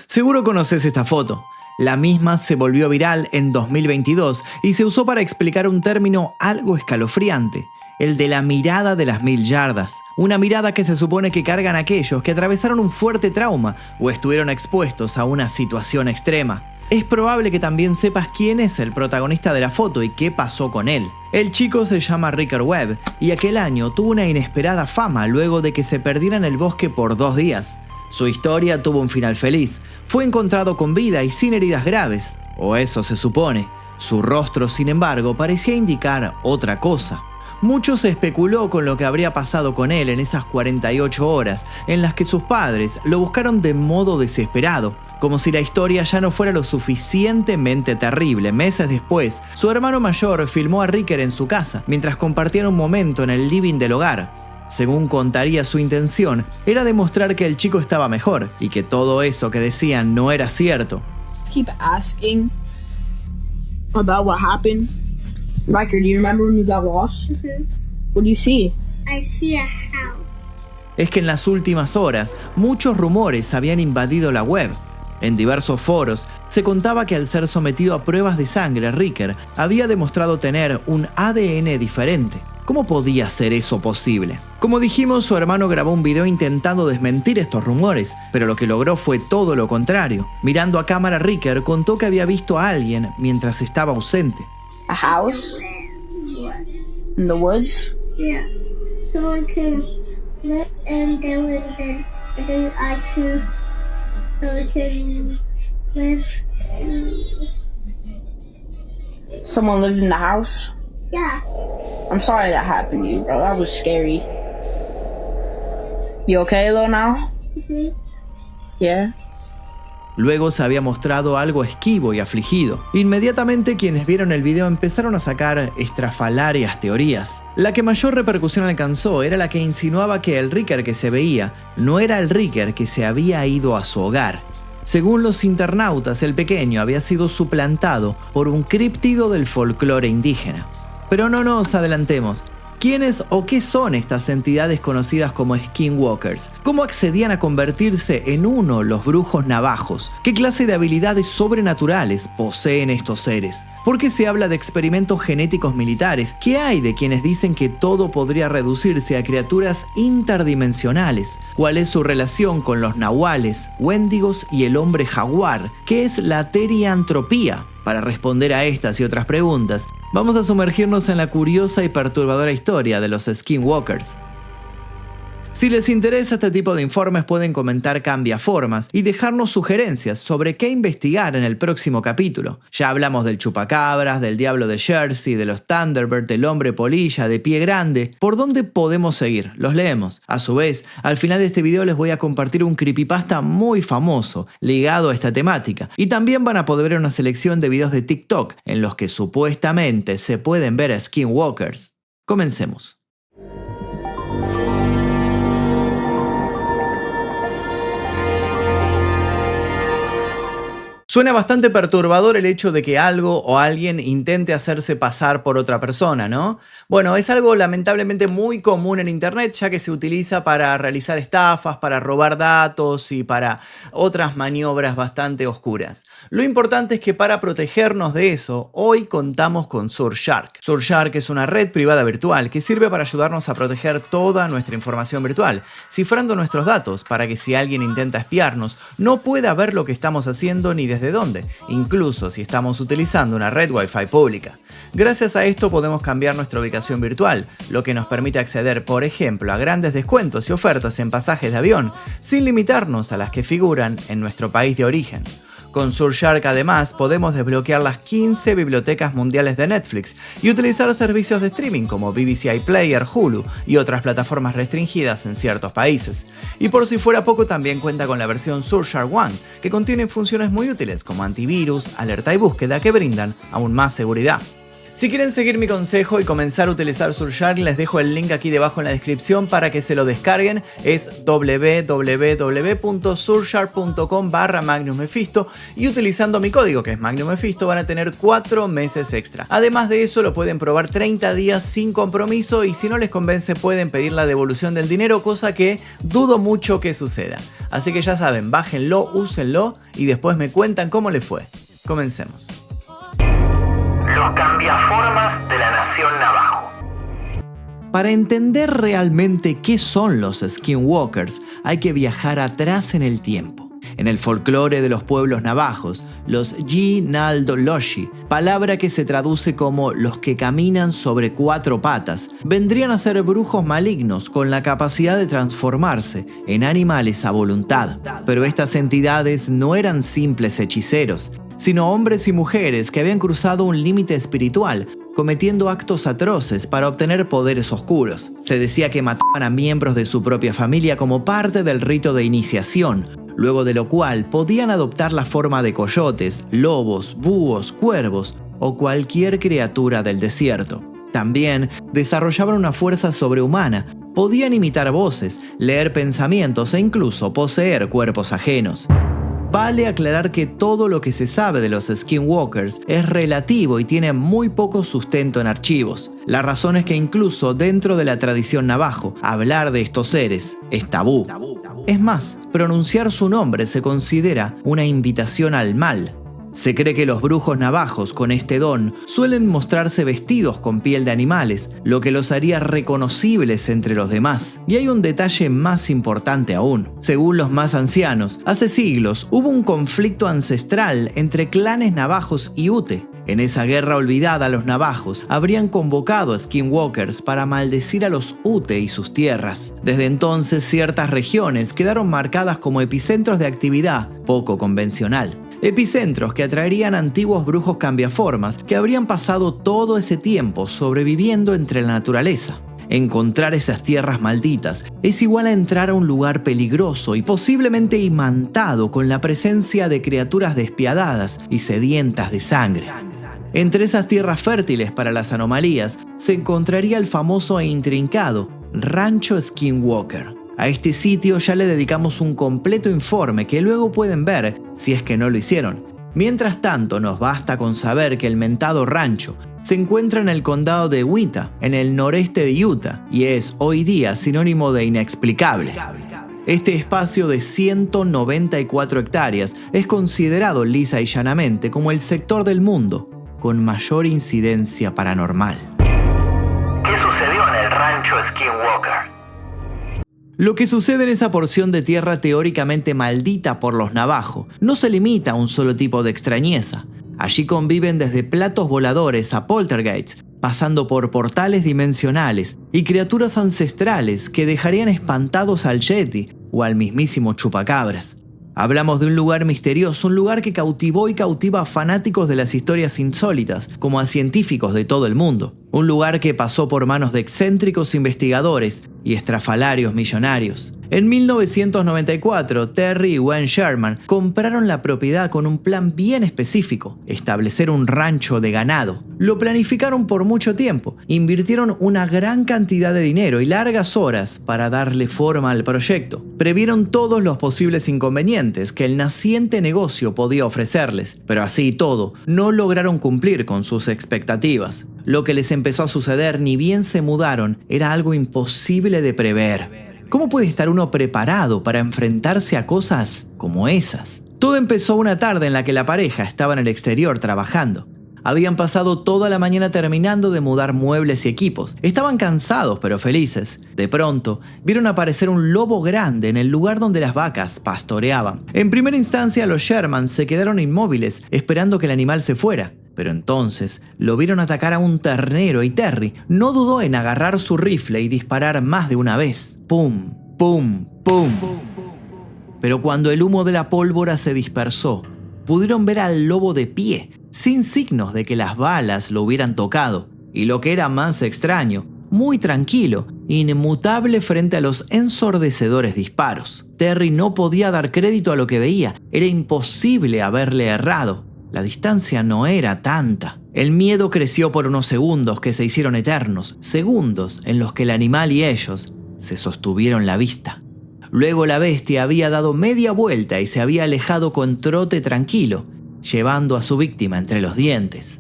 Seguro conoces esta foto. La misma se volvió viral en 2022 y se usó para explicar un término algo escalofriante, el de la mirada de las 1000 yardas. Una mirada que se supone que cargan aquellos que atravesaron un fuerte trauma o estuvieron expuestos a una situación extrema. Es probable que también sepas quién es el protagonista de la foto y qué pasó con él. El chico se llama Ricker Webb y aquel año tuvo una inesperada fama luego de que se perdiera en el bosque por 2 días. Su historia tuvo un final feliz. Fue encontrado con vida y sin heridas graves, o eso se supone. Su rostro, sin embargo, parecía indicar otra cosa. Mucho se especuló con lo que habría pasado con él en esas 48 horas en las que sus padres lo buscaron de modo desesperado. Como si la historia ya no fuera lo suficientemente terrible, meses después, su hermano mayor filmó a Ricker en su casa mientras compartían un momento en el living del hogar. Según contaría, su intención era demostrar que el chico estaba mejor y que todo eso que decían no era cierto. Keep asking about what happened. Riker, do you remember when you got lost? What do you see? I see a house. Es que en las últimas horas, muchos rumores habían invadido la web. En diversos foros, se contaba que al ser sometido a pruebas de sangre, Ricker había demostrado tener un ADN diferente. ¿Cómo podía ser eso posible? Como dijimos, su hermano grabó un video intentando desmentir estos rumores, pero lo que logró fue todo lo contrario. Mirando a cámara, Ricker contó que había visto a alguien mientras estaba ausente. A house? In the woods? Yeah. So I can live and then I can live. Someone lived in the house? Yeah. I'm sorry that happened to you, bro. That was scary. You okay though now? Mm-hmm. Yeah? Luego se había mostrado algo esquivo y afligido. Inmediatamente quienes vieron el video empezaron a sacar estrafalarias teorías. La que mayor repercusión alcanzó era la que insinuaba que el Ricker que se veía no era el Ricker que se había ido a su hogar. Según los internautas, el pequeño había sido suplantado por un críptido del folclore indígena. Pero no nos adelantemos. ¿Quiénes o qué son estas entidades conocidas como skinwalkers? ¿Cómo accedían a convertirse en uno los brujos navajos? ¿Qué clase de habilidades sobrenaturales poseen estos seres? ¿Por qué se habla de experimentos genéticos militares? ¿Qué hay de quienes dicen que todo podría reducirse a criaturas interdimensionales? ¿Cuál es su relación con los nahuales, wendigos y el hombre jaguar? ¿Qué es la teriantropía? Para responder a estas y otras preguntas, vamos a sumergirnos en la curiosa y perturbadora historia de los skinwalkers. Si les interesa este tipo de informes, pueden comentar Cambiaformas y dejarnos sugerencias sobre qué investigar en el próximo capítulo. Ya hablamos del chupacabras, del diablo de Jersey, de los Thunderbird, del hombre polilla, de pie grande. ¿Por dónde podemos seguir? Los leemos. A su vez, al final de este video les voy a compartir un creepypasta muy famoso ligado a esta temática. Y también van a poder ver una selección de videos de TikTok en los que supuestamente se pueden ver a skinwalkers. Comencemos. Suena bastante perturbador el hecho de que algo o alguien intente hacerse pasar por otra persona, ¿no? Bueno, es algo lamentablemente muy común en internet, ya que se utiliza para realizar estafas, para robar datos y para otras maniobras bastante oscuras. Lo importante es que para protegernos de eso, hoy contamos con Surfshark. Surfshark es una red privada virtual que sirve para ayudarnos a proteger toda nuestra información virtual, cifrando nuestros datos para que si alguien intenta espiarnos, no pueda ver lo que estamos haciendo ni desde dónde, incluso si estamos utilizando una red Wi-Fi pública. Gracias a esto podemos cambiar nuestra ubicación virtual, lo que nos permite acceder, por ejemplo, a grandes descuentos y ofertas en pasajes de avión, sin limitarnos a las que figuran en nuestro país de origen. Con Surfshark además podemos desbloquear las 15 bibliotecas mundiales de Netflix y utilizar servicios de streaming como BBC iPlayer, Hulu y otras plataformas restringidas en ciertos países. Y por si fuera poco, también cuenta con la versión Surfshark One, que contiene funciones muy útiles como antivirus, alerta y búsqueda que brindan aún más seguridad. Si quieren seguir mi consejo y comenzar a utilizar Surfshark, les dejo el link aquí debajo en la descripción para que se lo descarguen. Es www.surfshark.com/Magnus Mephisto y utilizando mi código que es Magnus Mephisto van a tener 4 meses extra. Además de eso lo pueden probar 30 días sin compromiso y si no les convence pueden pedir la devolución del dinero, cosa que dudo mucho que suceda. Así que ya saben, bájenlo, úsenlo y después me cuentan cómo les fue. Comencemos. Los cambiaformas de la nación Navajo. Para entender realmente qué son los Skinwalkers, hay que viajar atrás en el tiempo. En el folclore de los pueblos navajos, los Ji-Nal-Do-Loshi, palabra que se traduce como los que caminan sobre 4 patas, vendrían a ser brujos malignos con la capacidad de transformarse en animales a voluntad. Pero estas entidades no eran simples hechiceros, sino hombres y mujeres que habían cruzado un límite espiritual, cometiendo actos atroces para obtener poderes oscuros. Se decía que mataban a miembros de su propia familia como parte del rito de iniciación, luego de lo cual podían adoptar la forma de coyotes, lobos, búhos, cuervos o cualquier criatura del desierto. También desarrollaban una fuerza sobrehumana, podían imitar voces, leer pensamientos e incluso poseer cuerpos ajenos. Vale aclarar que todo lo que se sabe de los Skinwalkers es relativo y tiene muy poco sustento en archivos. La razón es que incluso dentro de la tradición navajo, hablar de estos seres es tabú. Es más, pronunciar su nombre se considera una invitación al mal. Se cree que los brujos navajos con este don suelen mostrarse vestidos con piel de animales, lo que los haría reconocibles entre los demás. Y hay un detalle más importante aún. Según los más ancianos, hace siglos hubo un conflicto ancestral entre clanes navajos y Ute. En esa guerra olvidada, los navajos habrían convocado a Skinwalkers para maldecir a los Ute y sus tierras. Desde entonces, ciertas regiones quedaron marcadas como epicentros de actividad poco convencional. Epicentros que atraerían a antiguos brujos cambiaformas que habrían pasado todo ese tiempo sobreviviendo entre la naturaleza. Encontrar esas tierras malditas es igual a entrar a un lugar peligroso y posiblemente imantado con la presencia de criaturas despiadadas y sedientas de sangre. Entre esas tierras fértiles para las anomalías se encontraría el famoso e intrincado Rancho Skinwalker. A este sitio ya le dedicamos un completo informe que luego pueden ver si es que no lo hicieron. Mientras tanto, nos basta con saber que el mentado rancho se encuentra en el condado de Utah, en el noreste de Utah, y es hoy día sinónimo de inexplicable. Este espacio de 194 hectáreas es considerado lisa y llanamente como el sector del mundo con mayor incidencia paranormal. ¿Qué sucedió en el rancho Skinwalker? Lo que sucede en esa porción de tierra teóricamente maldita por los navajo no se limita a un solo tipo de extrañeza. Allí conviven desde platos voladores a poltergeists, pasando por portales dimensionales y criaturas ancestrales que dejarían espantados al Yeti o al mismísimo chupacabras. Hablamos de un lugar misterioso, un lugar que cautivó y cautiva a fanáticos de las historias insólitas, como a científicos de todo el mundo. Un lugar que pasó por manos de excéntricos investigadores y estrafalarios millonarios. En 1994, Terry y Gwen Sherman compraron la propiedad con un plan bien específico: establecer un rancho de ganado. Lo planificaron por mucho tiempo, invirtieron una gran cantidad de dinero y largas horas para darle forma al proyecto. Previeron todos los posibles inconvenientes que el naciente negocio podía ofrecerles, pero así y todo, no lograron cumplir con sus expectativas. Lo que les empezó a suceder ni bien se mudaron era algo imposible de prever. ¿Cómo puede estar uno preparado para enfrentarse a cosas como esas? Todo empezó una tarde en la que la pareja estaba en el exterior trabajando. Habían pasado toda la mañana terminando de mudar muebles y equipos. Estaban cansados pero felices. De pronto, vieron aparecer un lobo grande en el lugar donde las vacas pastoreaban. En primera instancia, los Sherman se quedaron inmóviles, esperando que el animal se fuera. Pero entonces lo vieron atacar a un ternero y Terry no dudó en agarrar su rifle y disparar más de una vez. ¡Pum! ¡Pum! ¡Pum! Pero cuando el humo de la pólvora se dispersó, pudieron ver al lobo de pie, sin signos de que las balas lo hubieran tocado. Y lo que era más extraño, muy tranquilo, inmutable frente a los ensordecedores disparos. Terry no podía dar crédito a lo que veía, era imposible haberle errado. La distancia no era tanta. El miedo creció por unos segundos que se hicieron eternos, segundos en los que el animal y ellos se sostuvieron la vista. Luego la bestia había dado media vuelta y se había alejado con trote tranquilo, llevando a su víctima entre los dientes.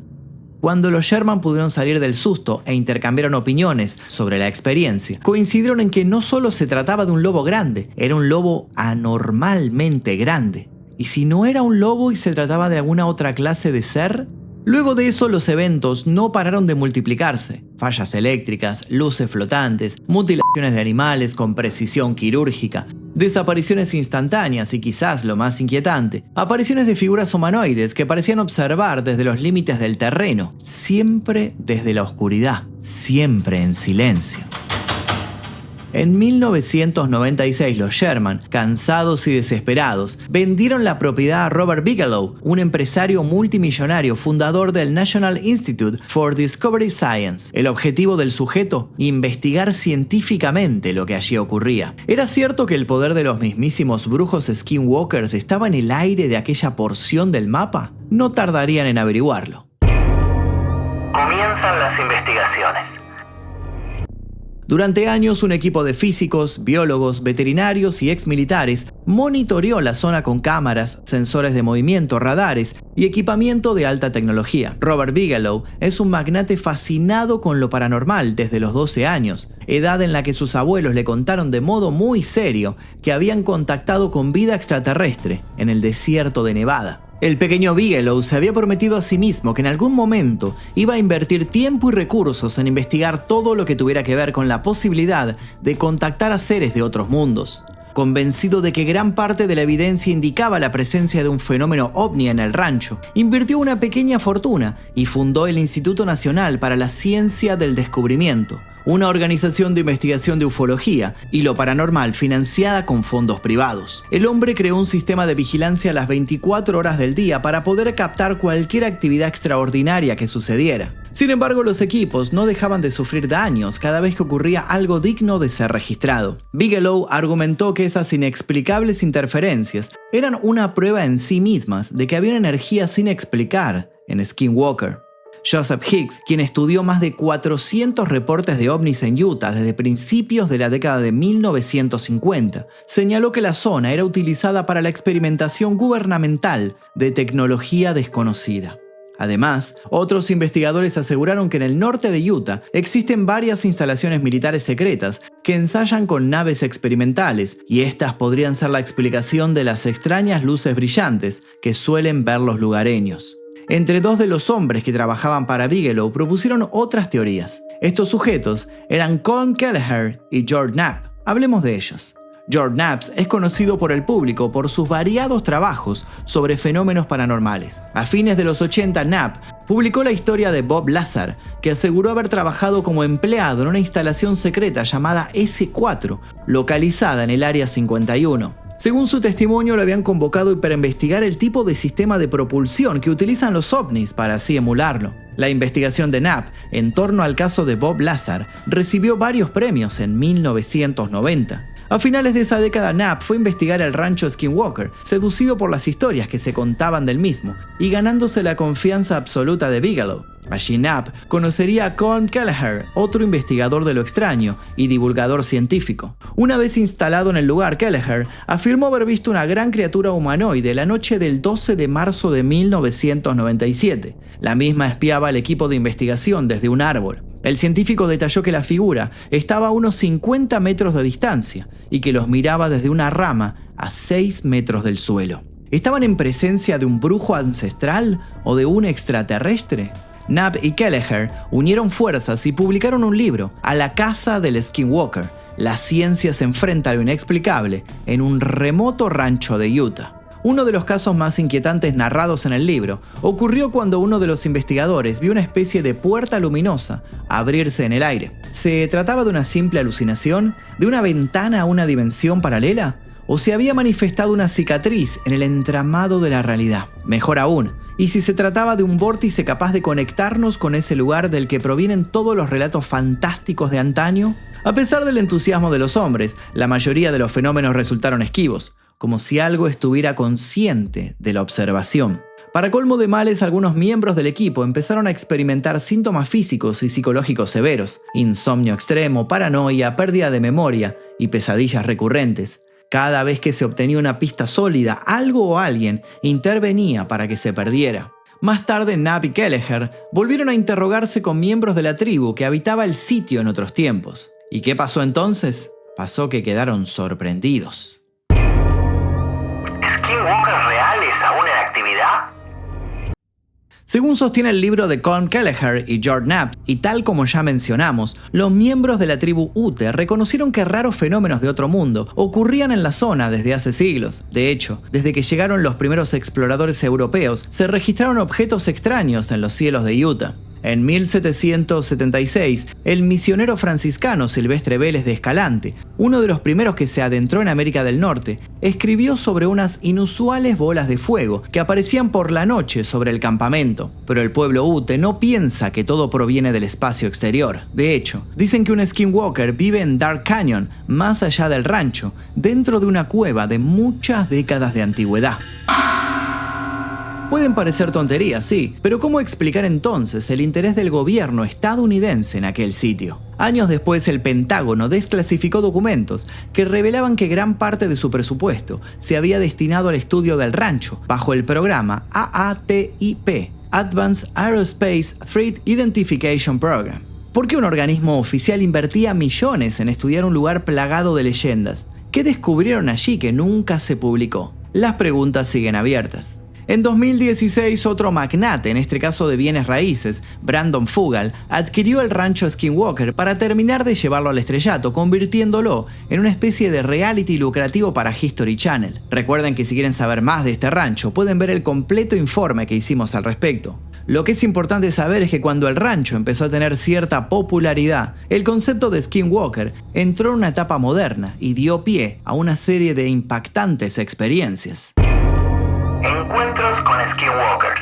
Cuando los Sherman pudieron salir del susto e intercambiaron opiniones sobre la experiencia, coincidieron en que no solo se trataba de un lobo grande, era un lobo anormalmente grande. ¿Y si no era un lobo y se trataba de alguna otra clase de ser? Luego de eso, los eventos no pararon de multiplicarse. Fallas eléctricas, luces flotantes, mutilaciones de animales con precisión quirúrgica, desapariciones instantáneas y quizás lo más inquietante, apariciones de figuras humanoides que parecían observar desde los límites del terreno, siempre desde la oscuridad, siempre en silencio. En 1996 los Sherman, cansados y desesperados, vendieron la propiedad a Robert Bigelow, un empresario multimillonario fundador del National Institute for Discovery Science. El objetivo del sujeto, investigar científicamente lo que allí ocurría. ¿Era cierto que el poder de los mismísimos brujos skinwalkers estaba en el aire de aquella porción del mapa? No tardarían en averiguarlo. Comienzan las investigaciones. Durante años, un equipo de físicos, biólogos, veterinarios y exmilitares monitoreó la zona con cámaras, sensores de movimiento, radares y equipamiento de alta tecnología. Robert Bigelow es un magnate fascinado con lo paranormal desde los 12 años, edad en la que sus abuelos le contaron de modo muy serio que habían contactado con vida extraterrestre en el desierto de Nevada. El pequeño Bigelow se había prometido a sí mismo que en algún momento iba a invertir tiempo y recursos en investigar todo lo que tuviera que ver con la posibilidad de contactar a seres de otros mundos. Convencido de que gran parte de la evidencia indicaba la presencia de un fenómeno ovni en el rancho, invirtió una pequeña fortuna y fundó el Instituto Nacional para la Ciencia del Descubrimiento, una organización de investigación de ufología y lo paranormal financiada con fondos privados. El hombre creó un sistema de vigilancia a las 24 horas del día para poder captar cualquier actividad extraordinaria que sucediera. Sin embargo, los equipos no dejaban de sufrir daños cada vez que ocurría algo digno de ser registrado. Bigelow argumentó que esas inexplicables interferencias eran una prueba en sí mismas de que había una energía sin explicar en Skinwalker. Joseph Higgs, quien estudió más de 400 reportes de ovnis en Utah desde principios de la década de 1950, señaló que la zona era utilizada para la experimentación gubernamental de tecnología desconocida. Además, otros investigadores aseguraron que en el norte de Utah existen varias instalaciones militares secretas que ensayan con naves experimentales, y estas podrían ser la explicación de las extrañas luces brillantes que suelen ver los lugareños. Entre dos de los hombres que trabajaban para Bigelow propusieron otras teorías. Estos sujetos eran Colm Kelleher y George Knapp. Hablemos de ellos. George Knapp es conocido por el público por sus variados trabajos sobre fenómenos paranormales. A fines de los 80, Knapp publicó la historia de Bob Lazar, que aseguró haber trabajado como empleado en una instalación secreta llamada S4, localizada en el Área 51. Según su testimonio, lo habían convocado para investigar el tipo de sistema de propulsión que utilizan los ovnis para así emularlo. La investigación de Knapp en torno al caso de Bob Lazar recibió varios premios en 1990. A finales de esa década, Knapp fue a investigar el rancho Skinwalker, seducido por las historias que se contaban del mismo y ganándose la confianza absoluta de Bigelow. Allí Knapp conocería a Colm Kelleher, otro investigador de lo extraño y divulgador científico. Una vez instalado en el lugar, Kelleher afirmó haber visto una gran criatura humanoide la noche del 12 de marzo de 1997. La misma espiaba al equipo de investigación desde un árbol. El científico detalló que la figura estaba a unos 50 metros de distancia y que los miraba desde una rama a 6 metros del suelo. ¿Estaban en presencia de un brujo ancestral o de un extraterrestre? Knapp y Kelleher unieron fuerzas y publicaron un libro, A la caza del Skinwalker. La ciencia se enfrenta a lo inexplicable en un remoto rancho de Utah. Uno de los casos más inquietantes narrados en el libro ocurrió cuando uno de los investigadores vio una especie de puerta luminosa abrirse en el aire. ¿Se trataba de una simple alucinación? ¿De una ventana a una dimensión paralela? ¿O se había manifestado una cicatriz en el entramado de la realidad? Mejor aún, ¿y si se trataba de un vórtice capaz de conectarnos con ese lugar del que provienen todos los relatos fantásticos de antaño? A pesar del entusiasmo de los hombres, la mayoría de los fenómenos resultaron esquivos, como si algo estuviera consciente de la observación. Para colmo de males, algunos miembros del equipo empezaron a experimentar síntomas físicos y psicológicos severos, insomnio extremo, paranoia, pérdida de memoria y pesadillas recurrentes. Cada vez que se obtenía una pista sólida, algo o alguien intervenía para que se perdiera. Más tarde, Knapp y Kelleher volvieron a interrogarse con miembros de la tribu que habitaba el sitio en otros tiempos. ¿Y qué pasó entonces? Pasó que quedaron sorprendidos. ¿Skinwalkers reales aún en actividad? Según sostiene el libro de Colm Kelleher y George Knapp, y tal como ya mencionamos, los miembros de la tribu Ute reconocieron que raros fenómenos de otro mundo ocurrían en la zona desde hace siglos. De hecho, desde que llegaron los primeros exploradores europeos, se registraron objetos extraños en los cielos de Utah. En 1776, el misionero franciscano Silvestre Vélez de Escalante, uno de los primeros que se adentró en América del Norte, escribió sobre unas inusuales bolas de fuego que aparecían por la noche sobre el campamento. Pero el pueblo Ute no piensa que todo proviene del espacio exterior. De hecho, dicen que un skinwalker vive en Dark Canyon, más allá del rancho, dentro de una cueva de muchas décadas de antigüedad. Pueden parecer tonterías, sí, pero ¿cómo explicar entonces el interés del gobierno estadounidense en aquel sitio? Años después, el Pentágono desclasificó documentos que revelaban que gran parte de su presupuesto se había destinado al estudio del rancho, bajo el programa AATIP, Advanced Aerospace Threat Identification Program. ¿Por qué un organismo oficial invertía millones en estudiar un lugar plagado de leyendas? ¿Qué descubrieron allí que nunca se publicó? Las preguntas siguen abiertas. En 2016, otro magnate, en este caso de bienes raíces, Brandon Fugal, adquirió el rancho Skinwalker para terminar de llevarlo al estrellato, convirtiéndolo en una especie de reality lucrativo para History Channel. Recuerden que si quieren saber más de este rancho, pueden ver el completo informe que hicimos al respecto. Lo que es importante saber es que cuando el rancho empezó a tener cierta popularidad, el concepto de Skinwalker entró en una etapa moderna y dio pie a una serie de impactantes experiencias. Encuentros con Skinwalkers.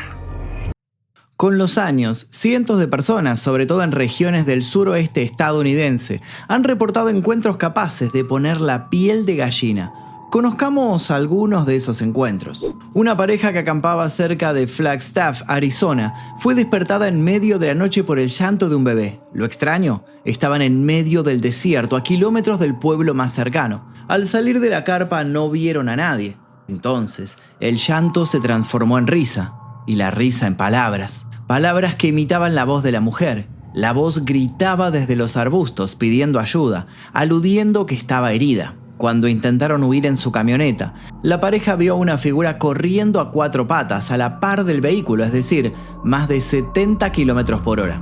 Con los años, cientos de personas, sobre todo en regiones del suroeste estadounidense, han reportado encuentros capaces de poner la piel de gallina. Conozcamos algunos de esos encuentros. Una pareja que acampaba cerca de Flagstaff, Arizona, fue despertada en medio de la noche por el llanto de un bebé. Lo extraño, estaban en medio del desierto, a kilómetros del pueblo más cercano. Al salir de la carpa no vieron a nadie. Entonces, el llanto se transformó en risa, y la risa en palabras. Palabras que imitaban la voz de la mujer. La voz gritaba desde los arbustos pidiendo ayuda, aludiendo que estaba herida. Cuando intentaron huir en su camioneta, la pareja vio una figura corriendo a 4 patas a la par del vehículo, es decir, más de 70 km por hora.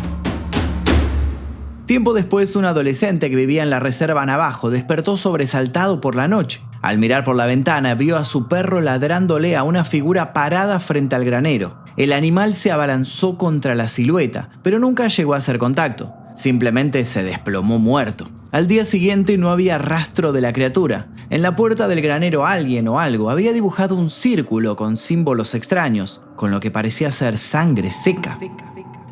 Tiempo después, un adolescente que vivía en la reserva Navajo despertó sobresaltado por la noche. Al mirar por la ventana, vio a su perro ladrándole a una figura parada frente al granero. El animal se abalanzó contra la silueta, pero nunca llegó a hacer contacto. Simplemente se desplomó muerto. Al día siguiente no había rastro de la criatura. En la puerta del granero alguien o algo había dibujado un círculo con símbolos extraños, con lo que parecía ser sangre seca.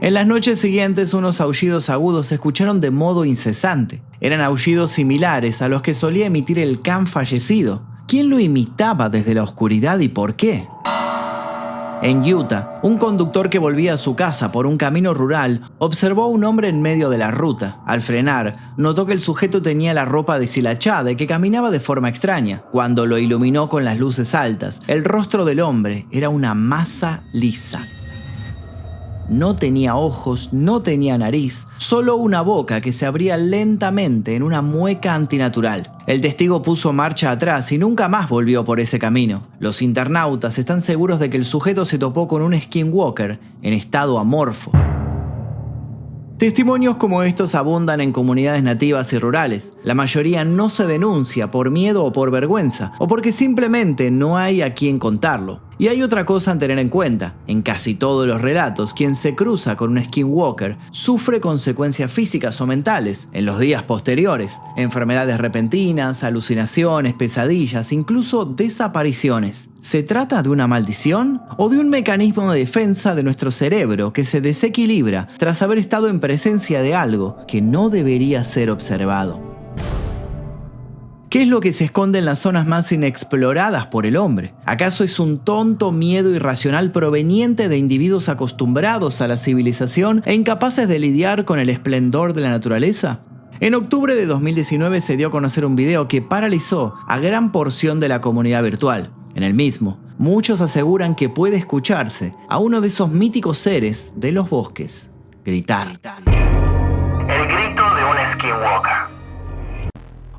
En las noches siguientes, unos aullidos agudos se escucharon de modo incesante. Eran aullidos similares a los que solía emitir el can fallecido. ¿Quién lo imitaba desde la oscuridad y por qué? En Utah, un conductor que volvía a su casa por un camino rural observó a un hombre en medio de la ruta. Al frenar, notó que el sujeto tenía la ropa deshilachada y que caminaba de forma extraña. Cuando lo iluminó con las luces altas, el rostro del hombre era una masa lisa. No tenía ojos, no tenía nariz, solo una boca que se abría lentamente en una mueca antinatural. El testigo puso marcha atrás y nunca más volvió por ese camino. Los internautas están seguros de que el sujeto se topó con un skinwalker en estado amorfo. Testimonios como estos abundan en comunidades nativas y rurales. La mayoría no se denuncia por miedo o por vergüenza, o porque simplemente no hay a quien contarlo. Y hay otra cosa a tener en cuenta. En casi todos los relatos, quien se cruza con un skinwalker sufre consecuencias físicas o mentales en los días posteriores. Enfermedades repentinas, alucinaciones, pesadillas, incluso desapariciones. ¿Se trata de una maldición o de un mecanismo de defensa de nuestro cerebro que se desequilibra tras haber estado en presencia de algo que no debería ser observado? ¿Qué es lo que se esconde en las zonas más inexploradas por el hombre? ¿Acaso es un tonto miedo irracional proveniente de individuos acostumbrados a la civilización e incapaces de lidiar con el esplendor de la naturaleza? En octubre de 2019 se dio a conocer un video que paralizó a gran porción de la comunidad virtual. En el mismo, muchos aseguran que puede escucharse a uno de esos míticos seres de los bosques gritar. El grito de un skinwalker.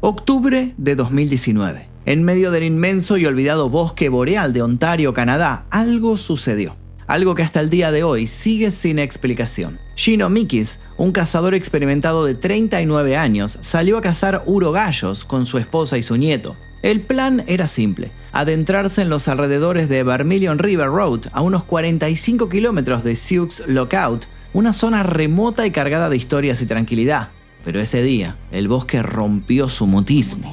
Octubre de 2019. En medio del inmenso y olvidado bosque boreal de Ontario, Canadá, algo sucedió. Algo que hasta el día de hoy sigue sin explicación. Shino Mikis, un cazador experimentado de 39 años, salió a cazar urogallos con su esposa y su nieto. El plan era simple: adentrarse en los alrededores de Vermilion River Road, a unos 45 kilómetros de Sioux Lookout, una zona remota y cargada de historias y tranquilidad. Pero ese día, el bosque rompió su mutismo.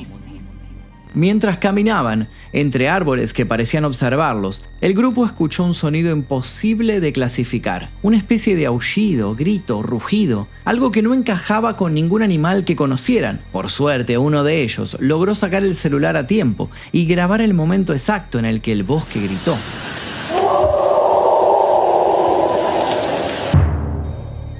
Mientras caminaban entre árboles que parecían observarlos, el grupo escuchó un sonido imposible de clasificar. Una especie de aullido, grito, rugido, algo que no encajaba con ningún animal que conocieran. Por suerte, uno de ellos logró sacar el celular a tiempo y grabar el momento exacto en el que el bosque gritó.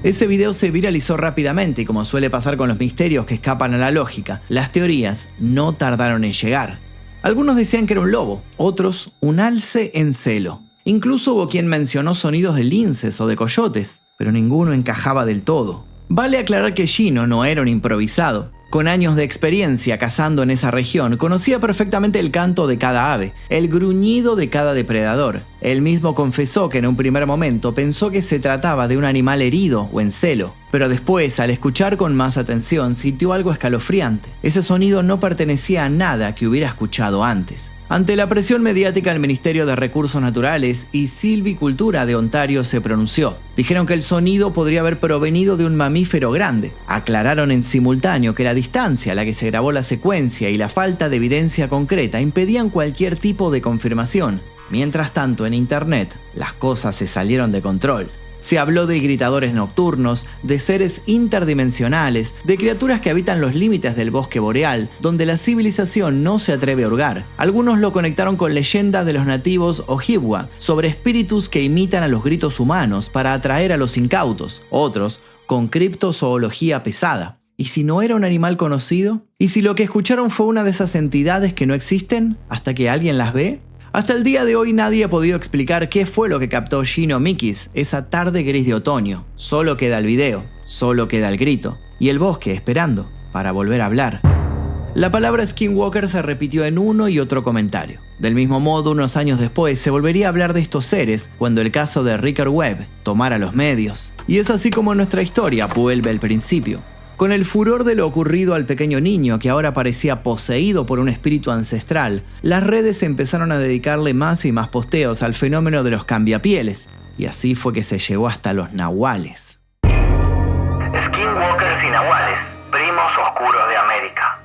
Ese video se viralizó rápidamente y, como suele pasar con los misterios que escapan a la lógica, las teorías no tardaron en llegar. Algunos decían que era un lobo, otros un alce en celo. Incluso hubo quien mencionó sonidos de linces o de coyotes, pero ninguno encajaba del todo. Vale aclarar que Shino no era un improvisado. Con años de experiencia cazando en esa región, conocía perfectamente el canto de cada ave, el gruñido de cada depredador. Él mismo confesó que en un primer momento pensó que se trataba de un animal herido o en celo, pero después, al escuchar con más atención, sintió algo escalofriante. Ese sonido no pertenecía a nada que hubiera escuchado antes. Ante la presión mediática, el Ministerio de Recursos Naturales y Silvicultura de Ontario se pronunció. Dijeron que el sonido podría haber provenido de un mamífero grande. Aclararon en simultáneo que la distancia a la que se grabó la secuencia y la falta de evidencia concreta impedían cualquier tipo de confirmación. Mientras tanto, en internet, las cosas se salieron de control. Se habló de gritadores nocturnos, de seres interdimensionales, de criaturas que habitan los límites del bosque boreal, donde la civilización no se atreve a hurgar. Algunos lo conectaron con leyendas de los nativos Ojibwa, sobre espíritus que imitan a los gritos humanos para atraer a los incautos. Otros, con criptozoología pesada. ¿Y si no era un animal conocido? ¿Y si lo que escucharon fue una de esas entidades que no existen hasta que alguien las ve? Hasta el día de hoy nadie ha podido explicar qué fue lo que captó Shino Mikis esa tarde gris de otoño. Solo queda el video, solo queda el grito y el bosque esperando para volver a hablar. La palabra skinwalker se repitió en uno y otro comentario. Del mismo modo, unos años después se volvería a hablar de estos seres cuando el caso de Ricker Webb tomara los medios. Y es así como nuestra historia vuelve al principio. Con el furor de lo ocurrido al pequeño niño que ahora parecía poseído por un espíritu ancestral, las redes empezaron a dedicarle más y más posteos al fenómeno de los cambiapieles, y así fue que se llegó hasta los nahuales. Skinwalkers y nahuales, primos oscuros de América.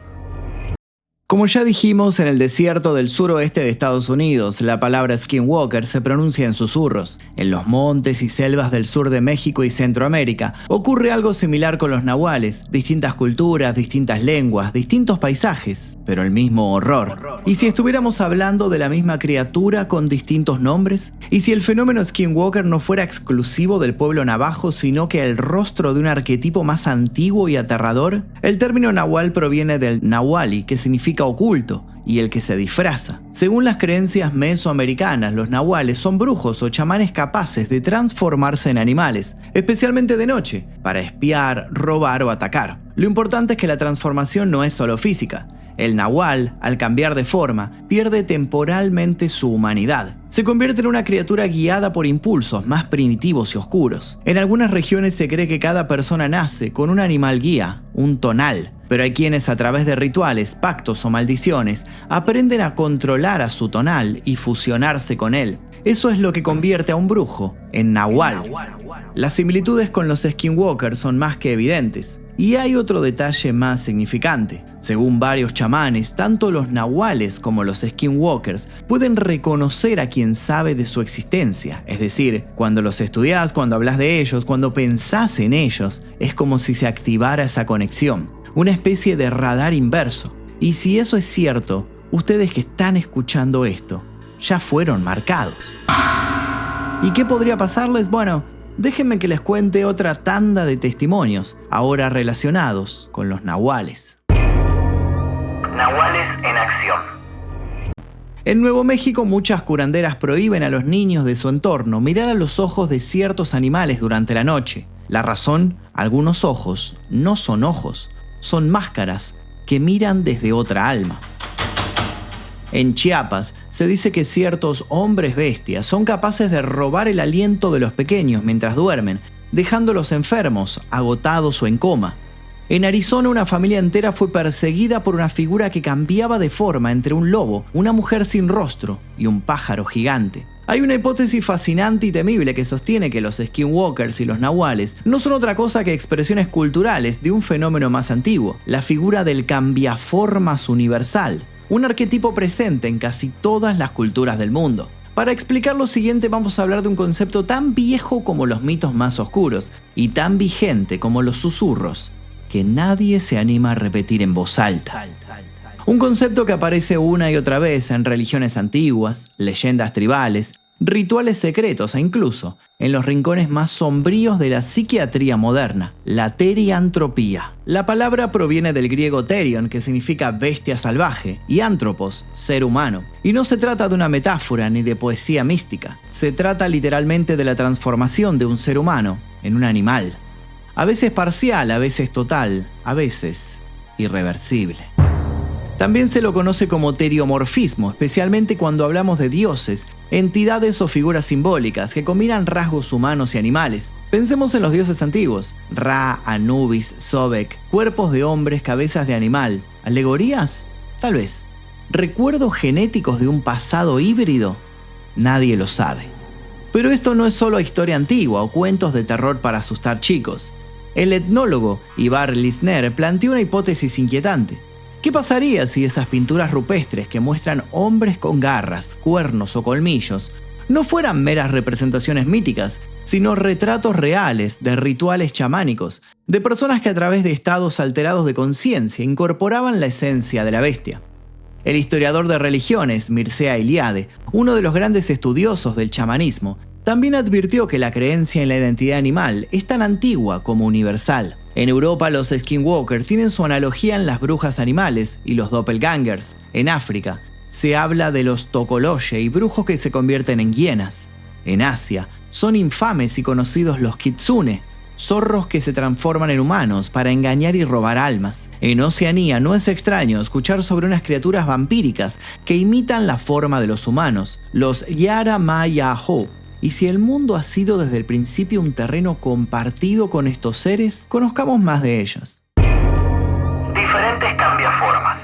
Como ya dijimos, en el desierto del suroeste de Estados Unidos, la palabra skinwalker se pronuncia en susurros. En los montes y selvas del sur de México y Centroamérica ocurre algo similar con los nahuales. Distintas culturas, distintas lenguas, distintos paisajes, pero el mismo horror. ¿Y si estuviéramos hablando de la misma criatura con distintos nombres? ¿Y si el fenómeno skinwalker no fuera exclusivo del pueblo navajo, sino que el rostro de un arquetipo más antiguo y aterrador? El término nahual proviene del nahuali, que significa oculto, y el que se disfraza. Según las creencias mesoamericanas, los nahuales son brujos o chamanes capaces de transformarse en animales, especialmente de noche, para espiar, robar o atacar. Lo importante es que la transformación no es solo física. El nahual, al cambiar de forma, pierde temporalmente su humanidad. Se convierte en una criatura guiada por impulsos más primitivos y oscuros. En algunas regiones se cree que cada persona nace con un animal guía, un tonal. Pero hay quienes a través de rituales, pactos o maldiciones aprenden a controlar a su tonal y fusionarse con él. Eso es lo que convierte a un brujo en nahual. Las similitudes con los skinwalkers son más que evidentes. Y hay otro detalle más significante. Según varios chamanes, tanto los nahuales como los skinwalkers pueden reconocer a quien sabe de su existencia. Es decir, cuando los estudias, cuando hablas de ellos, cuando pensás en ellos, es como si se activara esa conexión. Una especie de radar inverso. Y si eso es cierto, ustedes que están escuchando esto, ya fueron marcados. ¿Y qué podría pasarles? Bueno, déjenme que les cuente otra tanda de testimonios, ahora relacionados con los nahuales. Nahuales en acción. En Nuevo México, muchas curanderas prohíben a los niños de su entorno mirar a los ojos de ciertos animales durante la noche. La razón, algunos ojos no son ojos, son máscaras que miran desde otra alma. En Chiapas se dice que ciertos hombres bestias son capaces de robar el aliento de los pequeños mientras duermen, dejándolos enfermos, agotados o en coma. En Arizona, una familia entera fue perseguida por una figura que cambiaba de forma entre un lobo, una mujer sin rostro y un pájaro gigante. Hay una hipótesis fascinante y temible que sostiene que los skinwalkers y los nahuales no son otra cosa que expresiones culturales de un fenómeno más antiguo, la figura del cambiaformas universal, un arquetipo presente en casi todas las culturas del mundo. Para explicar lo siguiente vamos a hablar de un concepto tan viejo como los mitos más oscuros y tan vigente como los susurros, que nadie se anima a repetir en voz alta. Un concepto que aparece una y otra vez en religiones antiguas, leyendas tribales, rituales secretos e incluso en los rincones más sombríos de la psiquiatría moderna, la teriantropía. La palabra proviene del griego terion, que significa bestia salvaje, y antropos, ser humano. Y no se trata de una metáfora ni de poesía mística, se trata literalmente de la transformación de un ser humano en un animal. A veces parcial, a veces total, a veces irreversible. También se lo conoce como teriomorfismo, especialmente cuando hablamos de dioses, entidades o figuras simbólicas que combinan rasgos humanos y animales. Pensemos en los dioses antiguos: Ra, Anubis, Sobek, cuerpos de hombres, cabezas de animal. ¿Alegorías? Tal vez. ¿Recuerdos genéticos de un pasado híbrido? Nadie lo sabe. Pero esto no es solo historia antigua o cuentos de terror para asustar chicos. El etnólogo Ivar Lisner planteó una hipótesis inquietante. ¿Qué pasaría si esas pinturas rupestres que muestran hombres con garras, cuernos o colmillos no fueran meras representaciones míticas, sino retratos reales de rituales chamánicos, de personas que a través de estados alterados de conciencia incorporaban la esencia de la bestia? El historiador de religiones Mircea Eliade, uno de los grandes estudiosos del chamanismo, también advirtió que la creencia en la identidad animal es tan antigua como universal. En Europa, los skinwalkers tienen su analogía en las brujas animales y los doppelgangers. En África, se habla de los tokoloye y brujos que se convierten en hienas. En Asia, son infames y conocidos los kitsune, zorros que se transforman en humanos para engañar y robar almas. En Oceanía no es extraño escuchar sobre unas criaturas vampíricas que imitan la forma de los humanos, los Yara-ma-ya-ho. Y si el mundo ha sido desde el principio un terreno compartido con estos seres, conozcamos más de ellos. Diferentes cambiaformas.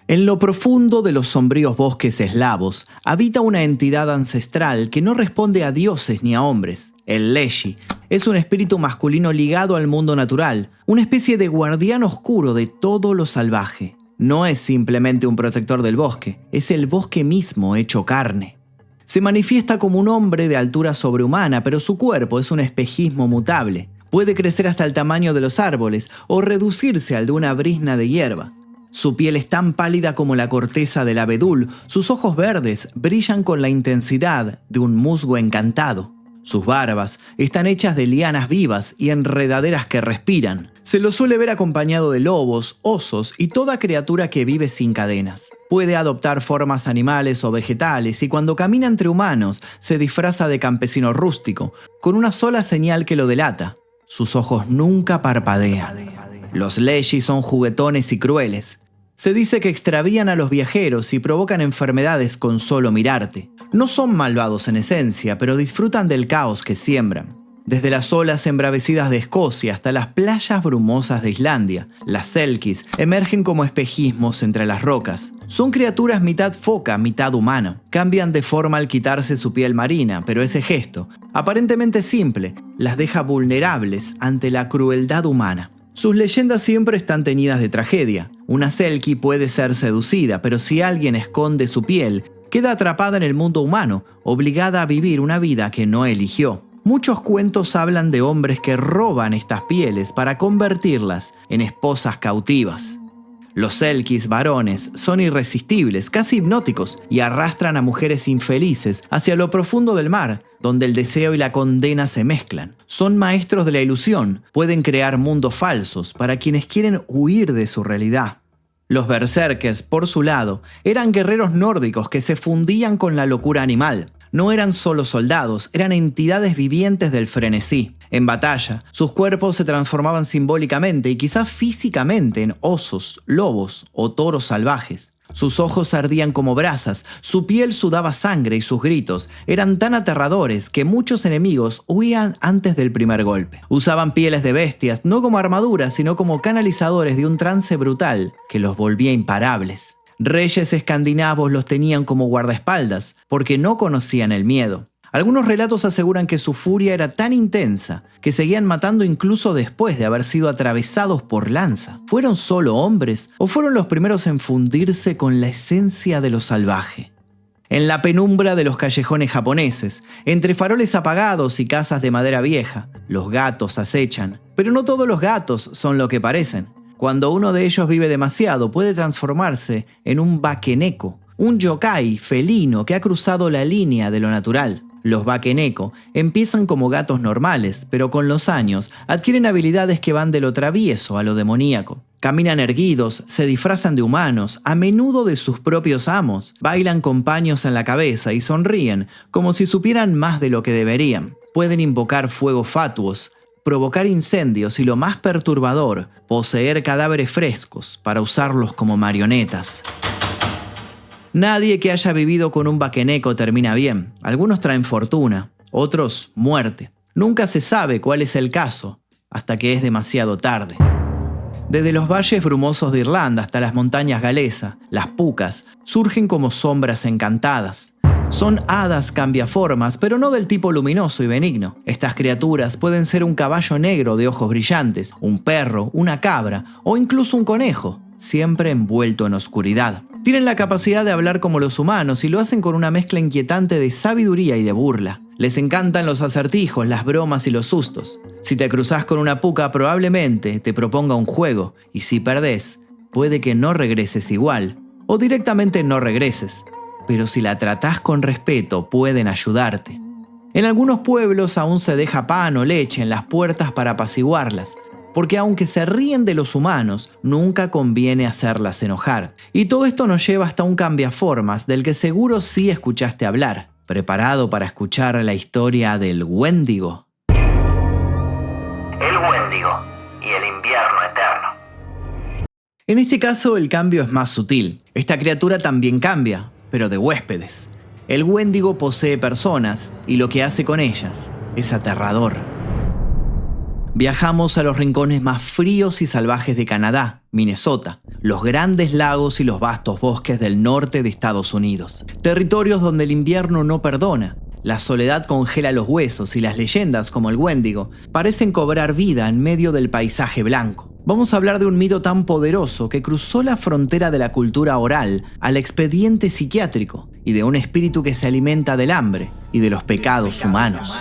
En lo profundo de los sombríos bosques eslavos habita una entidad ancestral que no responde a dioses ni a hombres. El Leshy es un espíritu masculino ligado al mundo natural, una especie de guardián oscuro de todo lo salvaje. No es simplemente un protector del bosque, es el bosque mismo hecho carne. Se manifiesta como un hombre de altura sobrehumana, pero su cuerpo es un espejismo mutable. Puede crecer hasta el tamaño de los árboles o reducirse al de una brizna de hierba. Su piel es tan pálida como la corteza del abedul, sus ojos verdes brillan con la intensidad de un musgo encantado. Sus barbas están hechas de lianas vivas y enredaderas que respiran. Se lo suele ver acompañado de lobos, osos y toda criatura que vive sin cadenas. Puede adoptar formas animales o vegetales y cuando camina entre humanos se disfraza de campesino rústico, con una sola señal que lo delata: sus ojos nunca parpadean. Los Leshy son juguetones y crueles. Se dice que extravían a los viajeros y provocan enfermedades con solo mirarte. No son malvados en esencia, pero disfrutan del caos que siembran. Desde las olas embravecidas de Escocia hasta las playas brumosas de Islandia, las selkies emergen como espejismos entre las rocas. Son criaturas mitad foca, mitad humano. Cambian de forma al quitarse su piel marina, pero ese gesto, aparentemente simple, las deja vulnerables ante la crueldad humana. Sus leyendas siempre están teñidas de tragedia. Una selkie puede ser seducida, pero si alguien esconde su piel, queda atrapada en el mundo humano, obligada a vivir una vida que no eligió. Muchos cuentos hablan de hombres que roban estas pieles para convertirlas en esposas cautivas. Los Selkis varones son irresistibles, casi hipnóticos, y arrastran a mujeres infelices hacia lo profundo del mar, donde el deseo y la condena se mezclan. Son maestros de la ilusión, pueden crear mundos falsos para quienes quieren huir de su realidad. Los berserkers, por su lado, eran guerreros nórdicos que se fundían con la locura animal. No eran solo soldados, eran entidades vivientes del frenesí. En batalla, sus cuerpos se transformaban simbólicamente y quizás físicamente en osos, lobos o toros salvajes. Sus ojos ardían como brasas, su piel sudaba sangre y sus gritos eran tan aterradores que muchos enemigos huían antes del primer golpe. Usaban pieles de bestias no como armaduras, sino como canalizadores de un trance brutal que los volvía imparables. Reyes escandinavos los tenían como guardaespaldas porque no conocían el miedo. Algunos relatos aseguran que su furia era tan intensa que seguían matando incluso después de haber sido atravesados por lanza. ¿Fueron solo hombres o fueron los primeros en fundirse con la esencia de lo salvaje? En la penumbra de los callejones japoneses, entre faroles apagados y casas de madera vieja, los gatos acechan. Pero no todos los gatos son lo que parecen. Cuando uno de ellos vive demasiado, puede transformarse en un bakeneko, un yokai felino que ha cruzado la línea de lo natural. Los bakeneko empiezan como gatos normales, pero con los años adquieren habilidades que van de lo travieso a lo demoníaco. Caminan erguidos, se disfrazan de humanos, a menudo de sus propios amos, bailan con paños en la cabeza y sonríen como si supieran más de lo que deberían. Pueden invocar fuegos fatuos, provocar incendios y, lo más perturbador, poseer cadáveres frescos para usarlos como marionetas. Nadie que haya vivido con un bakeneko termina bien. Algunos traen fortuna, otros muerte. Nunca se sabe cuál es el caso, hasta que es demasiado tarde. Desde los valles brumosos de Irlanda hasta las montañas galesas, las pucas surgen como sombras encantadas. Son hadas cambiaformas, pero no del tipo luminoso y benigno. Estas criaturas pueden ser un caballo negro de ojos brillantes, un perro, una cabra o incluso un conejo, siempre envuelto en oscuridad. Tienen la capacidad de hablar como los humanos y lo hacen con una mezcla inquietante de sabiduría y de burla. Les encantan los acertijos, las bromas y los sustos. Si te cruzas con una puca, probablemente te proponga un juego, y si perdés, puede que no regreses igual, o directamente no regreses. Pero si la tratás con respeto, pueden ayudarte. En algunos pueblos aún se deja pan o leche en las puertas para apaciguarlas, porque aunque se ríen de los humanos, nunca conviene hacerlas enojar. Y todo esto nos lleva hasta un cambiaformas del que seguro sí escuchaste hablar. ¿Preparado para escuchar la historia del Wendigo? El Wendigo y el invierno eterno. En este caso el cambio es más sutil. Esta criatura también cambia, pero de huéspedes. El Wendigo posee personas y lo que hace con ellas es aterrador. Viajamos a los rincones más fríos y salvajes de Canadá, Minnesota, los grandes lagos y los vastos bosques del norte de Estados Unidos. Territorios donde el invierno no perdona. La soledad congela los huesos y las leyendas, como el Wendigo, parecen cobrar vida en medio del paisaje blanco. Vamos a hablar de un mito tan poderoso que cruzó la frontera de la cultura oral al expediente psiquiátrico y de un espíritu que se alimenta del hambre y de los pecados humanos.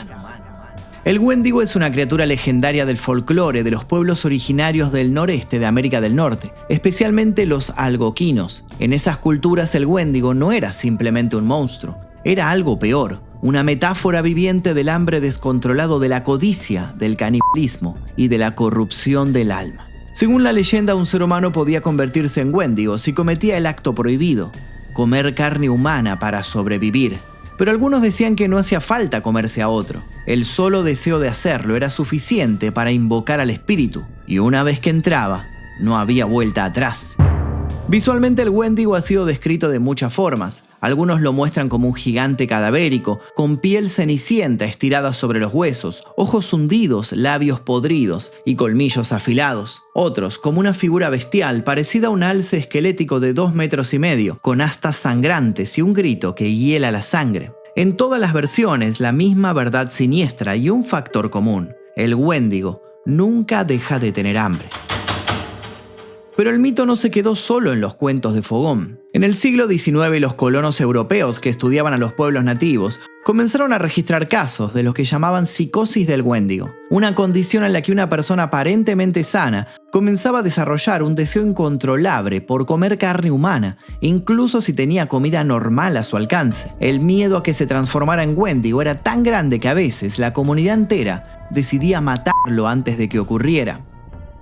El Wendigo es una criatura legendaria del folclore de los pueblos originarios del noreste de América del Norte, especialmente los algonquinos. En esas culturas el Wendigo no era simplemente un monstruo, era algo peor, una metáfora viviente del hambre descontrolado, de la codicia, del canibalismo y de la corrupción del alma. Según la leyenda, un ser humano podía convertirse en Wendigo si cometía el acto prohibido, comer carne humana para sobrevivir. Pero algunos decían que no hacía falta comerse a otro. El solo deseo de hacerlo era suficiente para invocar al espíritu, y una vez que entraba, no había vuelta atrás. Visualmente el Wendigo ha sido descrito de muchas formas. Algunos lo muestran como un gigante cadavérico, con piel cenicienta estirada sobre los huesos, ojos hundidos, labios podridos y colmillos afilados. Otros como una figura bestial parecida a un alce esquelético de 2,5 metros, con astas sangrantes y un grito que hiela la sangre. En todas las versiones, la misma verdad siniestra y un factor común: el Wendigo nunca deja de tener hambre. Pero el mito no se quedó solo en los cuentos de fogón. En el siglo XIX, los colonos europeos que estudiaban a los pueblos nativos comenzaron a registrar casos de lo que llamaban psicosis del Wendigo, una condición en la que una persona aparentemente sana comenzaba a desarrollar un deseo incontrolable por comer carne humana, incluso si tenía comida normal a su alcance. El miedo a que se transformara en Wendigo era tan grande que a veces la comunidad entera decidía matarlo antes de que ocurriera.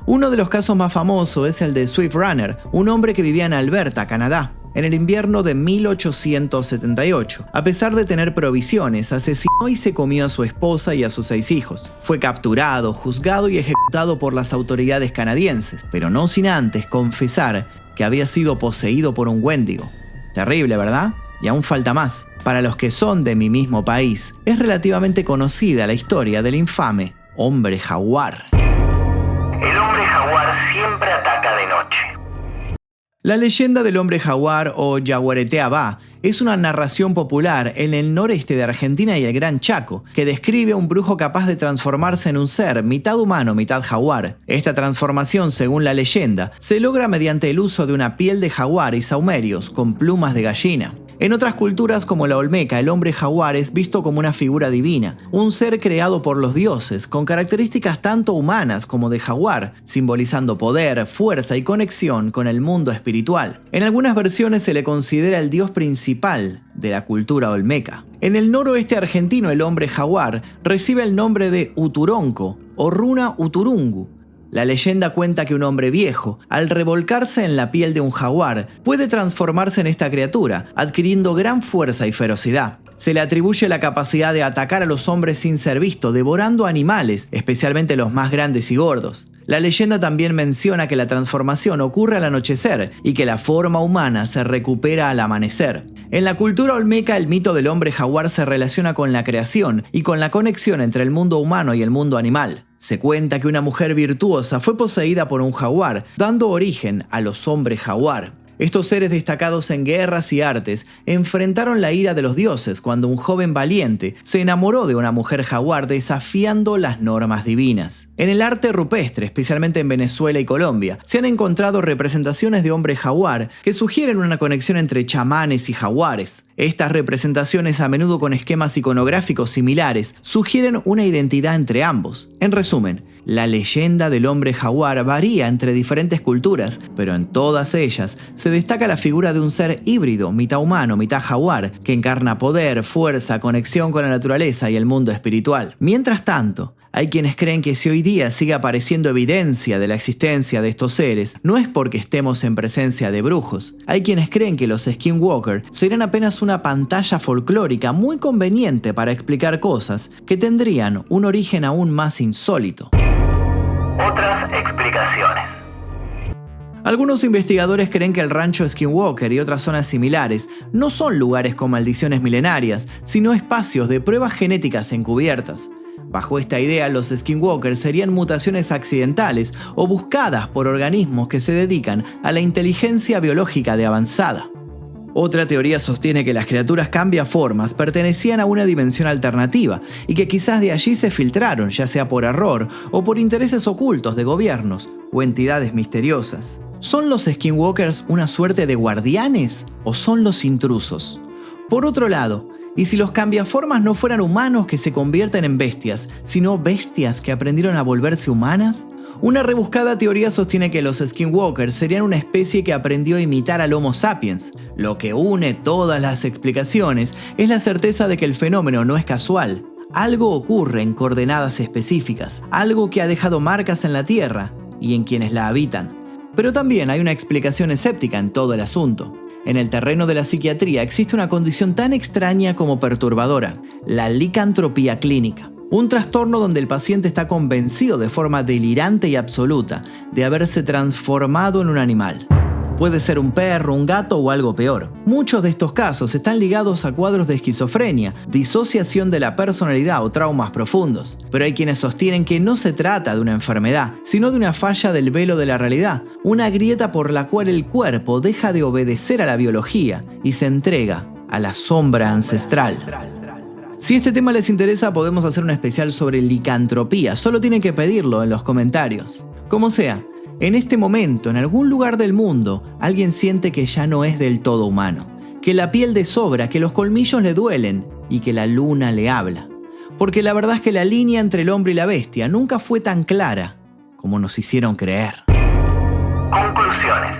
Uno de los casos más famosos es el de Swift Runner, un hombre que vivía en Alberta, Canadá, en el invierno de 1878. A pesar de tener provisiones, asesinó y se comió a su esposa y a sus 6 hijos. Fue capturado, juzgado y ejecutado por las autoridades canadienses, pero no sin antes confesar que había sido poseído por un Wendigo. Terrible, ¿verdad? Y aún falta más. Para los que son de mi mismo país, es relativamente conocida la historia del infame hombre jaguar. El hombre jaguar siempre ataca de noche. La leyenda del hombre jaguar o Yaguareteabá es una narración popular en el noreste de Argentina y el Gran Chaco, que describe a un brujo capaz de transformarse en un ser mitad humano, mitad jaguar. Esta transformación, según la leyenda, se logra mediante el uso de una piel de jaguar y sahumerios con plumas de gallina. En otras culturas como la olmeca, el hombre jaguar es visto como una figura divina, un ser creado por los dioses, con características tanto humanas como de jaguar, simbolizando poder, fuerza y conexión con el mundo espiritual. En algunas versiones se le considera el dios principal de la cultura olmeca. En el noroeste argentino, el hombre jaguar recibe el nombre de Uturonco o Runa Uturungu. La leyenda cuenta que un hombre viejo, al revolcarse en la piel de un jaguar, puede transformarse en esta criatura, adquiriendo gran fuerza y ferocidad. Se le atribuye la capacidad de atacar a los hombres sin ser visto, devorando animales, especialmente los más grandes y gordos. La leyenda también menciona que la transformación ocurre al anochecer y que la forma humana se recupera al amanecer. En la cultura olmeca, el mito del hombre jaguar se relaciona con la creación y con la conexión entre el mundo humano y el mundo animal. Se cuenta que una mujer virtuosa fue poseída por un jaguar, dando origen a los hombres jaguar. Estos seres destacados en guerras y artes enfrentaron la ira de los dioses cuando un joven valiente se enamoró de una mujer jaguar desafiando las normas divinas. En el arte rupestre, especialmente en Venezuela y Colombia, se han encontrado representaciones de hombres jaguar que sugieren una conexión entre chamanes y jaguares. Estas representaciones, a menudo con esquemas iconográficos similares, sugieren una identidad entre ambos. En resumen, la leyenda del hombre jaguar varía entre diferentes culturas, pero en todas ellas se destaca la figura de un ser híbrido, mitad humano, mitad jaguar, que encarna poder, fuerza, conexión con la naturaleza y el mundo espiritual. Mientras tanto, hay quienes creen que si hoy día sigue apareciendo evidencia de la existencia de estos seres, no es porque estemos en presencia de brujos. Hay quienes creen que los skinwalker serán apenas una pantalla folclórica muy conveniente para explicar cosas que tendrían un origen aún más insólito. Otras explicaciones. Algunos investigadores creen que el rancho Skinwalker y otras zonas similares no son lugares con maldiciones milenarias, sino espacios de pruebas genéticas encubiertas. Bajo esta idea, los skinwalkers serían mutaciones accidentales o buscadas por organismos que se dedican a la inteligencia biológica de avanzada. Otra teoría sostiene que las criaturas cambiaformas pertenecían a una dimensión alternativa y que quizás de allí se filtraron, ya sea por error o por intereses ocultos de gobiernos o entidades misteriosas. ¿Son los skinwalkers una suerte de guardianes o son los intrusos? Por otro lado, ¿y si los cambiaformas no fueran humanos que se convierten en bestias, sino bestias que aprendieron a volverse humanas? Una rebuscada teoría sostiene que los skinwalkers serían una especie que aprendió a imitar al Homo sapiens. Lo que une todas las explicaciones es la certeza de que el fenómeno no es casual. Algo ocurre en coordenadas específicas, algo que ha dejado marcas en la Tierra y en quienes la habitan. Pero también hay una explicación escéptica en todo el asunto. En el terreno de la psiquiatría existe una condición tan extraña como perturbadora, la licantropía clínica. Un trastorno donde el paciente está convencido de forma delirante y absoluta de haberse transformado en un animal. Puede ser un perro, un gato o algo peor. Muchos de estos casos están ligados a cuadros de esquizofrenia, disociación de la personalidad o traumas profundos. Pero hay quienes sostienen que no se trata de una enfermedad, sino de una falla del velo de la realidad, una grieta por la cual el cuerpo deja de obedecer a la biología y se entrega a la sombra ancestral. Si este tema les interesa, podemos hacer un especial sobre licantropía, solo tienen que pedirlo en los comentarios. Como sea, en este momento, en algún lugar del mundo, alguien siente que ya no es del todo humano, que la piel de sobra, que los colmillos le duelen y que la luna le habla. Porque la verdad es que la línea entre el hombre y la bestia nunca fue tan clara como nos hicieron creer. Conclusiones.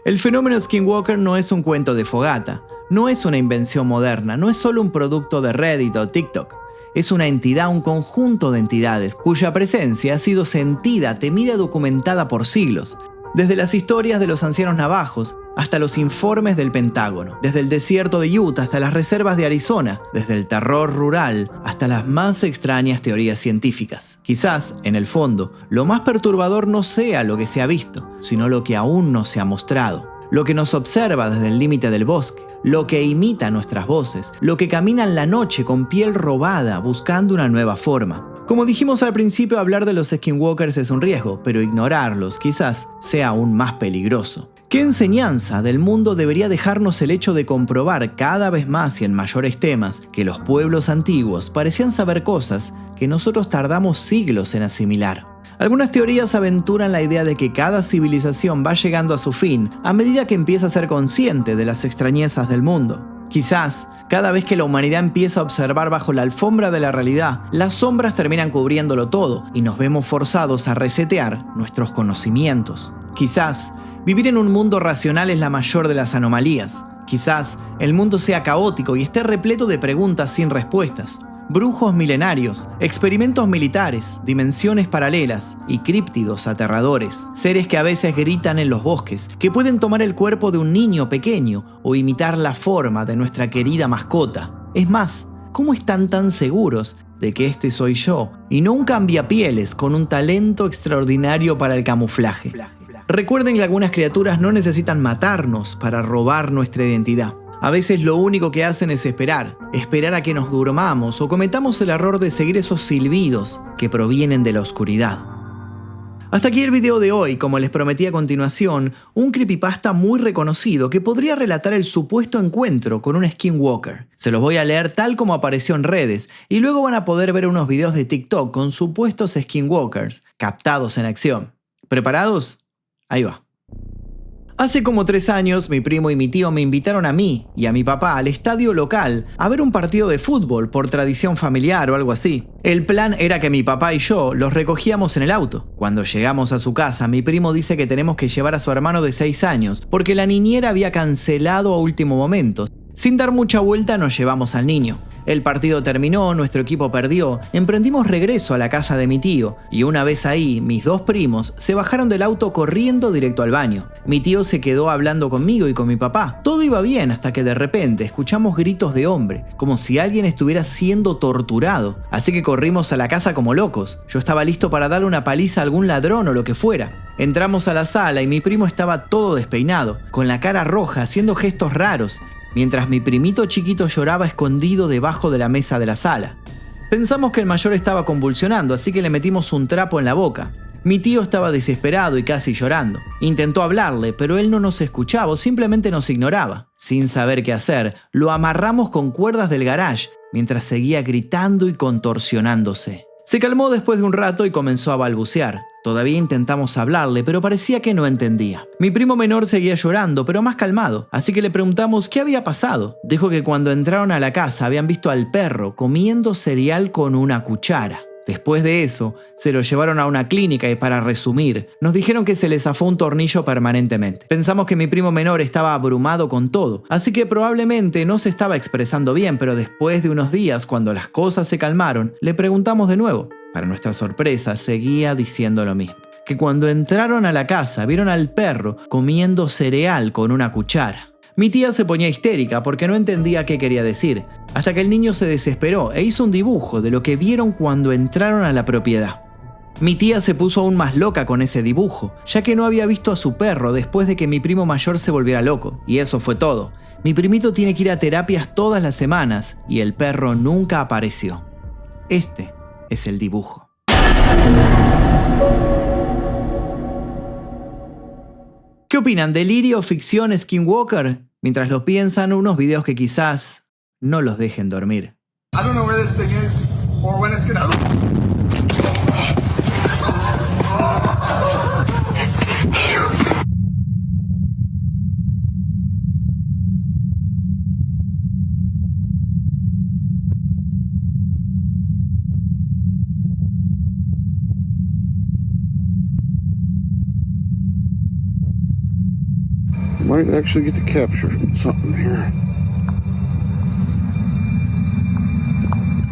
El fenómeno Skinwalker no es un cuento de fogata, no es una invención moderna, no es solo un producto de Reddit o TikTok. Es una entidad, un conjunto de entidades cuya presencia ha sido sentida, temida y documentada por siglos. Desde las historias de los ancianos navajos hasta los informes del Pentágono, desde el desierto de Utah hasta las reservas de Arizona, desde el terror rural hasta las más extrañas teorías científicas. Quizás, en el fondo, lo más perturbador no sea lo que se ha visto, sino lo que aún no se ha mostrado. Lo que nos observa desde el límite del bosque, lo que imita nuestras voces, lo que camina en la noche con piel robada buscando una nueva forma. Como dijimos al principio, hablar de los Skinwalkers es un riesgo, pero ignorarlos quizás sea aún más peligroso. ¿Qué enseñanza del mundo debería dejarnos el hecho de comprobar cada vez más y en mayores temas que los pueblos antiguos parecían saber cosas que nosotros tardamos siglos en asimilar? Algunas teorías aventuran la idea de que cada civilización va llegando a su fin a medida que empieza a ser consciente de las extrañezas del mundo. Quizás, cada vez que la humanidad empieza a observar bajo la alfombra de la realidad, las sombras terminan cubriéndolo todo y nos vemos forzados a resetear nuestros conocimientos. Quizás, vivir en un mundo racional es la mayor de las anomalías. Quizás, el mundo sea caótico y esté repleto de preguntas sin respuestas. Brujos milenarios, experimentos militares, dimensiones paralelas y críptidos aterradores. Seres que a veces gritan en los bosques, que pueden tomar el cuerpo de un niño pequeño o imitar la forma de nuestra querida mascota. Es más, ¿cómo están tan seguros de que este soy yo y no un cambiapieles con un talento extraordinario para el camuflaje? Recuerden que algunas criaturas no necesitan matarnos para robar nuestra identidad. A veces lo único que hacen es esperar a que nos durmamos o cometamos el error de seguir esos silbidos que provienen de la oscuridad. Hasta aquí el video de hoy. Como les prometí a continuación, un creepypasta muy reconocido que podría relatar el supuesto encuentro con un Skinwalker. Se los voy a leer tal como apareció en redes y luego van a poder ver unos videos de TikTok con supuestos Skinwalkers captados en acción. ¿Preparados? Ahí va. Hace como 3 años, mi primo y mi tío me invitaron a mí y a mi papá al estadio local a ver un partido de fútbol por tradición familiar o algo así. El plan era que mi papá y yo los recogíamos en el auto. Cuando llegamos a su casa, mi primo dice que tenemos que llevar a su hermano de 6 años porque la niñera había cancelado a último momento. Sin dar mucha vuelta nos llevamos al niño. El partido terminó, nuestro equipo perdió, emprendimos regreso a la casa de mi tío y una vez ahí, mis 2 primos se bajaron del auto corriendo directo al baño. Mi tío se quedó hablando conmigo y con mi papá. Todo iba bien hasta que de repente escuchamos gritos de hombre, como si alguien estuviera siendo torturado. Así que corrimos a la casa como locos. Yo estaba listo para darle una paliza a algún ladrón o lo que fuera. Entramos a la sala y mi primo estaba todo despeinado, con la cara roja, haciendo gestos raros, mientras mi primito chiquito lloraba escondido debajo de la mesa de la sala. Pensamos que el mayor estaba convulsionando, así que le metimos un trapo en la boca. Mi tío estaba desesperado y casi llorando. Intentó hablarle, pero él no nos escuchaba o simplemente nos ignoraba. Sin saber qué hacer, lo amarramos con cuerdas del garage, mientras seguía gritando y contorsionándose. Se calmó después de un rato y comenzó a balbucear. Todavía intentamos hablarle, pero parecía que no entendía. Mi primo menor seguía llorando, pero más calmado, así que le preguntamos qué había pasado. Dijo que cuando entraron a la casa habían visto al perro comiendo cereal con una cuchara. Después de eso, se lo llevaron a una clínica y para resumir, nos dijeron que se le zafó un tornillo permanentemente. Pensamos que mi primo menor estaba abrumado con todo, así que probablemente no se estaba expresando bien, pero después de unos días, cuando las cosas se calmaron, le preguntamos de nuevo. Para nuestra sorpresa, seguía diciendo lo mismo. Que cuando entraron a la casa, vieron al perro comiendo cereal con una cuchara. Mi tía se ponía histérica porque no entendía qué quería decir, hasta que el niño se desesperó e hizo un dibujo de lo que vieron cuando entraron a la propiedad. Mi tía se puso aún más loca con ese dibujo, ya que no había visto a su perro después de que mi primo mayor se volviera loco. Y eso fue todo. Mi primito tiene que ir a terapias todas las semanas y el perro nunca apareció. Este es el dibujo. ¿Qué opinan? ¿Delirio, ficción, Skinwalker? Mientras lo piensan, unos videos que quizás no los dejen dormir. I don't know where this thing is or when it's gonna... Might actually get to capture something here.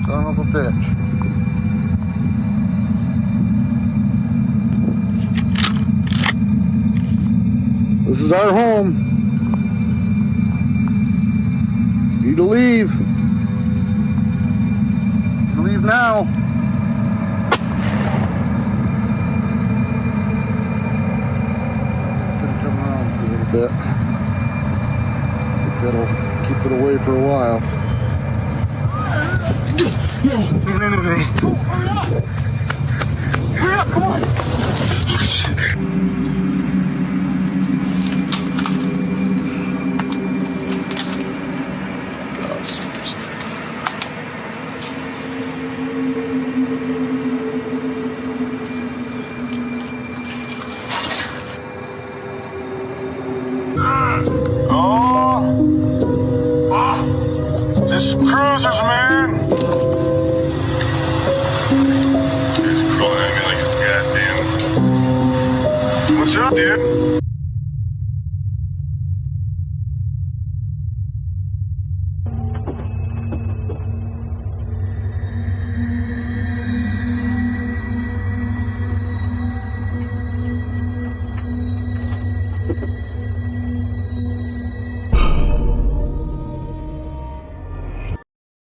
Son of a bitch. This is our home. Need to leave. Leave now. It's gonna come around for a little bit. But that'll keep it away for a while. No. Hurry up, come on. Oh, shit.